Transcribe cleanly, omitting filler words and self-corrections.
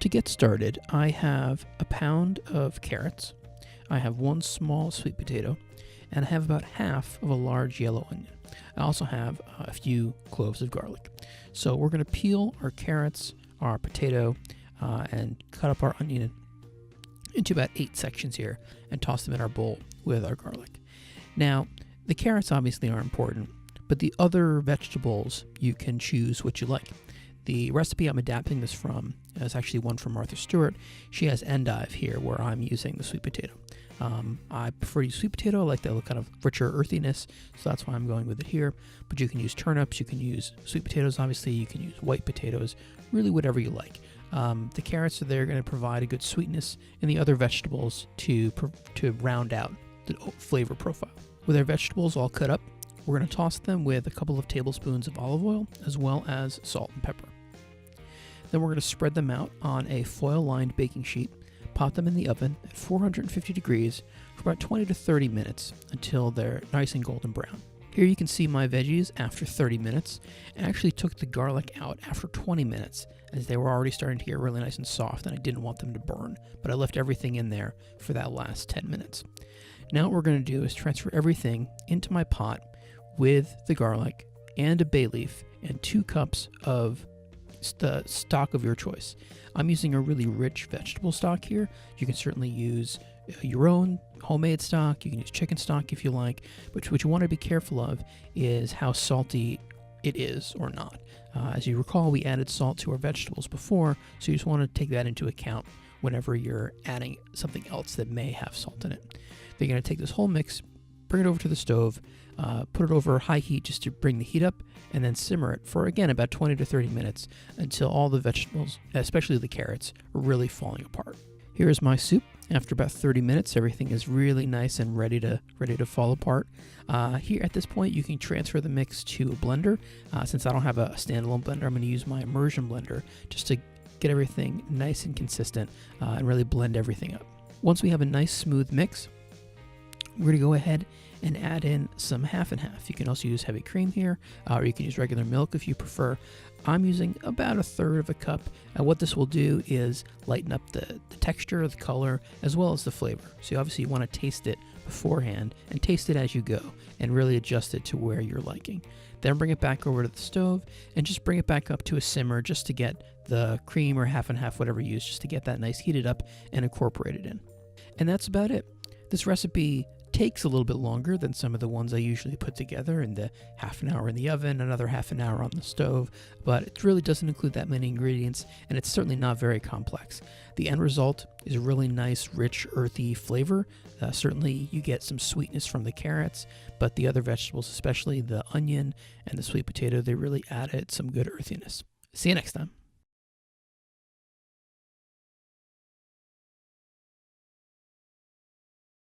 To get started, I have a pound of carrots, I have one small sweet potato, and I have about half of a large yellow onion. I also have a few cloves of garlic. So we're going to peel our carrots, our potato, and cut up our onion into about 8 sections here and toss them in our bowl with our garlic. Now, the carrots obviously are important, but the other vegetables, you can choose what you like. The recipe I'm adapting this from is actually one from Martha Stewart. She has endive here, where I'm using the sweet potato. I prefer to use sweet potato. I like the kind of richer earthiness, so that's why I'm going with it here. But you can use turnips, you can use sweet potatoes, obviously, you can use white potatoes, really whatever you like. The carrots are there going to provide a good sweetness, and the other vegetables to round out the flavor profile. With our vegetables all cut up, we're going to toss them with a couple of tablespoons of olive oil, as well as salt and pepper. Then we're going to spread them out on a foil-lined baking sheet, pop them in the oven at 450 degrees for about 20 to 30 minutes until they're nice and golden brown. Here you can see my veggies after 30 minutes. I actually took the garlic out after 20 minutes as they were already starting to get really nice and soft, and I didn't want them to burn, but I left everything in there for that last 10 minutes. Now what we're going to do is transfer everything into my pot with the garlic and a bay leaf and 2 cups of the stock of your choice. I'm using a really rich vegetable stock here. You can certainly use your own homemade stock. You can use chicken stock if you like, but what you want to be careful of is how salty it is or not. As you recall, we added salt to our vegetables before, so you just want to take that into account whenever you're adding something else that may have salt in it. Then you're going to take this whole mix, bring it over to the stove, put it over high heat just to bring the heat up, and then simmer it for, again, about 20 to 30 minutes until all the vegetables, especially the carrots, are really falling apart. Here is my soup. After about 30 minutes, everything is really nice and ready to fall apart. Here at this point, you can transfer the mix to a blender. Since I don't have a standalone blender, I'm going to use my immersion blender just to get everything nice and consistent and really blend everything up. Once we have a nice smooth mix, we're going to go ahead and add in some half and half. You can also use heavy cream here, or you can use regular milk if you prefer. I'm using about 1/3 of a cup, and what this will do is lighten up the texture, the color, as well as the flavor. So obviously you want to taste it beforehand and taste it as you go and really adjust it to where you're liking. Then bring it back over to the stove and just bring it back up to a simmer just to get the cream or half and half, whatever you use, just to get that nice heated up and incorporated in. And that's about it. This recipe takes a little bit longer than some of the ones I usually put together in the half an hour in the oven, another half an hour on the stove, but it really doesn't include that many ingredients, and it's certainly not very complex. The end result is a really nice, rich, earthy flavor. Certainly you get some sweetness from the carrots, but the other vegetables, especially the onion and the sweet potato, they really added some good earthiness. See you next time.